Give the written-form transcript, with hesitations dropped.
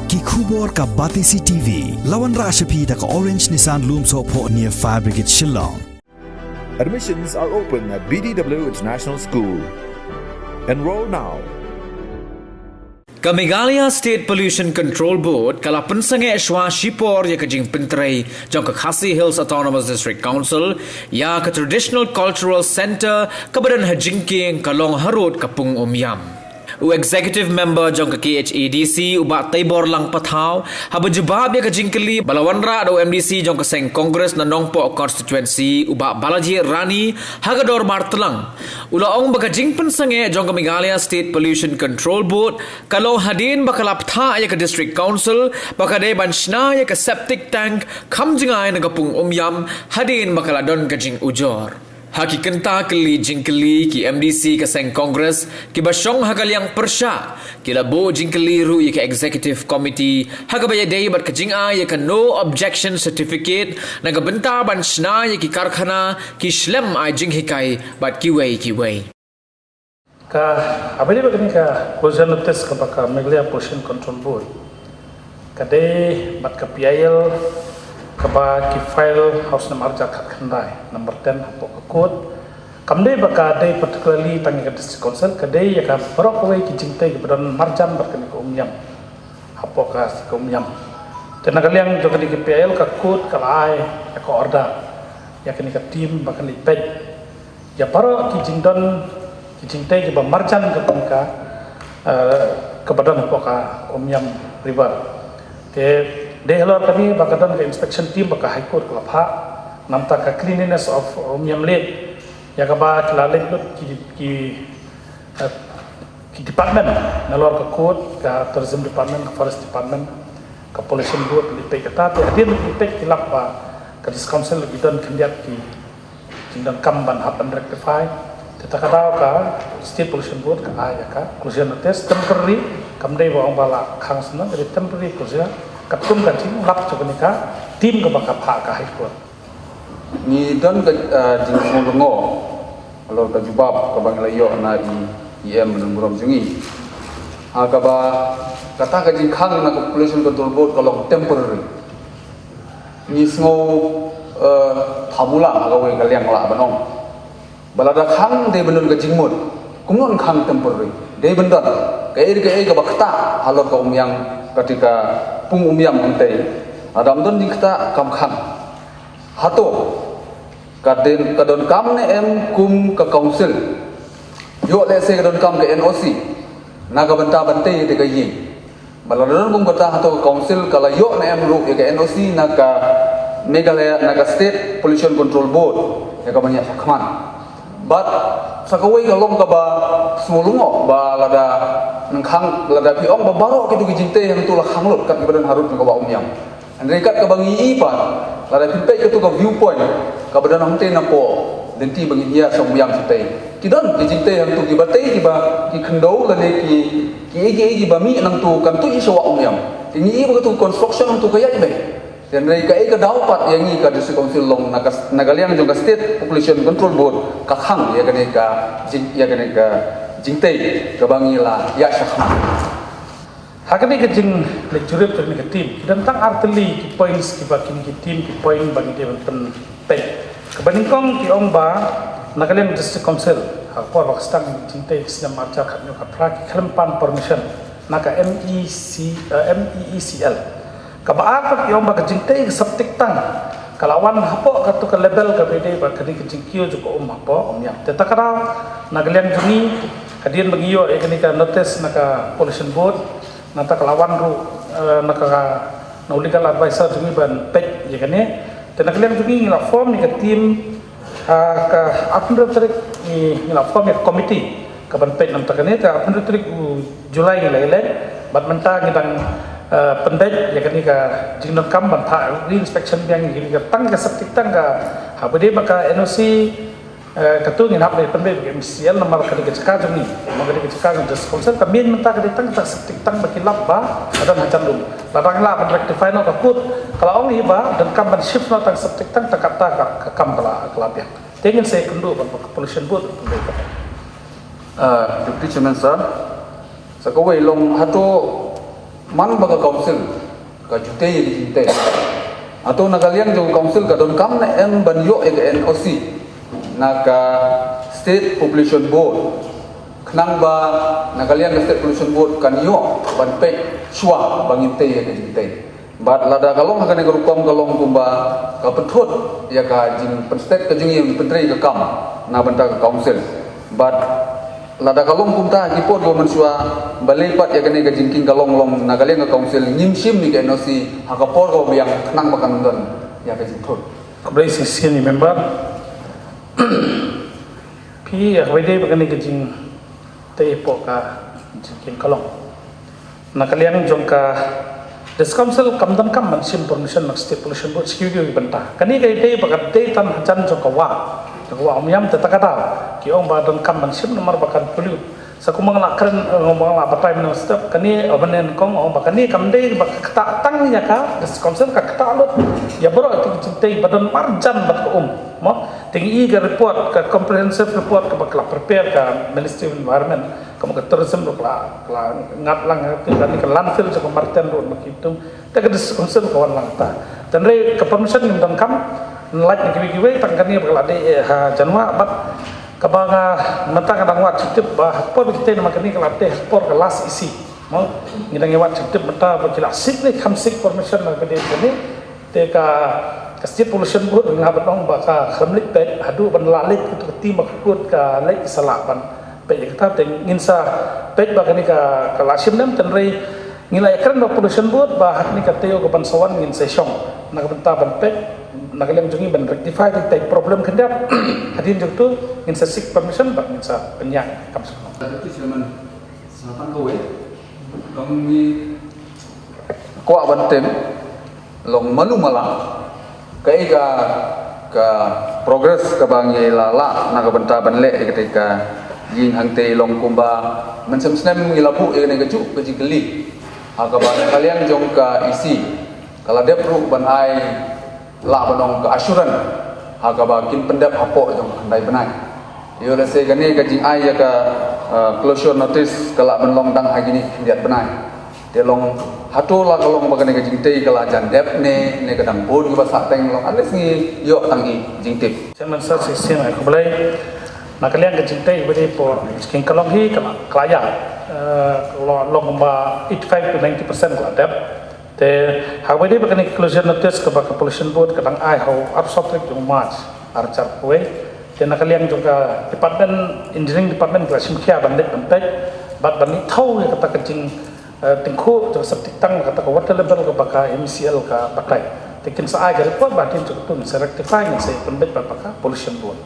ki khubor ka Batisi TV lawan ra shapi da ka Orange Nissan Lumso pho near Fire Brigade Shillong. Admissions are open at BDW International School. Enroll now. Meghalaya State Pollution Control Board kala pensange Shwa Shipor ya kajing pentrai jong ka Khasi Hills Autonomous District Council ya ka Traditional Cultural Center kabadan hajingking kalong harut kapung Umyam. Executive member jong ka KHADC uba Taibor lang pathaw haba jebab ya kajingkeli balawanra do MDC jong ka Seng Congress na Nongpo constituency uba Balaji Rani hagador martelang ulaong bagajing pensange jong ka Meghalaya State Pollution Control Board kalau hadin bakalap tha ya ka District Council bakade banshna ya ka septic tank kamjingai na kapung Umyam hadin bakaladon kajing ujor. Hakikanta keli jingkeli ki MDC ka Seng Congress ki basyong hagalyang persya ki labo jingkeli ru ya ka Executive Committee hagabaya day bat kajinga ya ka no objection certificate nagabenta banshna ya ki karkhana ki shlem ai jinghikai bat kiwei ka abali bagani ka closure notice ka baka Meghalaya Pollution Control Board kade bat ka PIL kaba ki file house number arja khandai number 10 hapo ka code kamde baka day particularly tangi ka district council kade ya ka barok away ki jingtai ki badan marjan barkani ko Umyam hapo ka Umyam tenagaliang jogani ki PIL ka code kalai ya ka order ya kini ka team bakani pej ya paro ki jingdon kijingtai ki marjan ke pangka ke badan poka Umyam river ke dehlor kami bakadan ke inspection team baka high court kelapha namta ka cleanliness of Umyam lake ya ka ba klalek lut ki department nalor ka court ka tourism department ka forest department ka pollution board lipai kata te adin lipai kilap ba ka dis council bidon kendiat ki jingdan kamban happen rectify tetakadaw ka State Pollution Board ka aya ka closure notice temporary kamdai wa bala khangsna dari temporary closure katum kan ting lap chokanika team ka baka pha ka high court ni don ka jing ngo alor ka jubab ka bang layo na em menungrom jungi aga ba kata ka jing khang na ka Pollution Control Board ka long temporary ni sngo thamula ga we ka liang la banong balada khang de benun ka jingmut kumnon khang temporary de bendon ka bakta halor ka Umyam ketika pung Umyam antai adam don dikta kam khang hato kadon kam ne em kum ka council yo le se kadon kam ke NOC naga banta bante de ka yi balada don kum kata hato council kala yo ne em ru ke NOC naga Meghalaya naga State Pollution Control Board ya ka banyak sakman but sakawai kalong ka ba smulungo ba lada nangkhang lada piong ba baro kitu gijinte yang tu la khanglot kat badan harut ka ba Umyam andre kat ka bangi pa lada pintai kitu ka viewpoint ka badan hamte na po denti bangi hiya sa Umyam sitai tidon gijinte yang tu gibatei ki ba ki khandau lane ki ba mi nang tu kan tu iso wa Umyam tingi ba tu construction tu kaya ibe dan mereka ka dapat yang ni ka District Council long nagaliang jong ka State Pollution Control Board ka khang ya kene ka jingtai ka bangila ya syahma hakani ka jing lecture to ni ka team dan tang arteli ki points ki bakin ki team ki point bagi dia pen pen kabaningkong ki ong ba nagaliang District Council ha por wakstang jingtai kisna marcha khatnyo ka pra ki khalampan permission naka MEECL kabaat yung bagajingtay septic tank kalawan hapo katu ka level ka bede ba kadi kajingkyo juko hapo Umyam tetakara nagalian juni kadian bagiyo kani ka notice naka Pollution Board nata kalawan ru naka no legal advisor juni ban pej kani tenagalian juni ngila form ni ka team ka administrative ngila form ni committee ka ban pej nam takane ta administrative Julai ngila bat menta ngidang pendek ya kani ka jingnon kam ban tha re-inspection yang gini ka tang ka septic tang ka habade baka NOC katu ngin hap le pendek ke MCL nomor kadi ka caka jumi magadi ka caka just concern ka min menta ka tang ka septic tang bakilap ba ada macam dum ladang la ban rectify no ka put kalau ong iba dan kam ban shift no tang septic tang takata ka kam kala pia tengin saya kundu ban Pollution Board Deputy Chairman sir sakawai long hato man baga council ka jute di jinte atau nagalian jo council ka don kam na em banyo e NOC naga state population board kenang ba nagalian ka state population board kan yo ban pe shwa banginte e jinte bat lada kalong hakan ga rukom kalong kumba ka petut ya ka jing state ka jing yang pentri ka kam na banta ka council bat lada kalong kumta kipot go mansua balipat ya kene ga jingking kalong long nagalian ka council nyimsim ni ka NOC hakapor go yang kenang bakan don ya ka jingtut Kabrai sini member pi wede bakan ni jing tei po ka jingking kalong nagalian jongka This council kam dan kam mansim permission nak state pollution board security bentah. Kani kai day bakat day tan hajan jong kawa. Kawa amyam tetakata. Ki ong ba dan kam mansim nomor bakan pollute. Saku mengelakkan ngomong apa time no step. Kani abenen kong ong bakani kam day bakat kata tang nya ka. This council ka kata lot. Ya bro itu cintai badan marjan bat ko Mo tinggi ga report ka comprehensive report ka bakla prepare ka Ministry of Environment. Kamu ke tourism lo kela ngat lang itu kan ke landfill sa Martin road makitung taga diskonsen kawan lang ta dan re ke permission nim dan kam like ni kiwi tangkani bakla de ha janwa bat kabanga mata kadang wat citip bah por kita ni makani kala teh por ke last isi mo ngidang wat citip mata bakila sik ni kam sik permission na bede ni te ka state pollution board ngabat ong baka khamlik pe hadu ban lalik itu ti makut ka lek salaban pek kita teng insa pek bagani ka kalasim nem tenrei ngilai keren pollution board bah ni ka teo ko pansawan ngin sesong nak benta ban pek nak lem jungi ban rectify the take problem kendap hadin jok tu ngin sesik permission bak ngin sa penyak kam sono tapi silaman satan kowe dong ni ko abantem long malu mala kai ka progress ka bangi lala nak benta ban le ketika yin hang te long kumba mansam snem ngilapu e ne gaju gaji geli aga ban kalian jong ka isi kala dep ru ban ai la banong ka assuran aga ba kin pendap hapo jong handai benai yo le se gane gaji ai ya ka closure notice kala ban long dang ha gini liat benai te long hatu la kalong bagane gaji te kala jan dep ne kadang bod ba sa teng long ales ngi yo tangi jing tip chairman sir sistem ai kublai nakalian kecintai beri po skin kalong hi kelaya long ba 85 to 90% ko adap te hawede bakani closure notice ke baka pollution board kadang ai how absorptive jong march archar kowe te nakalian juga department engineering department klasim khia bandek bantai bat bani thau ya kata kecing tingku jo septic tang kata ko water level ke baka MCL ka bakai tekin sa ai ga report batin jo tun rectify ni se bandek baka pollution board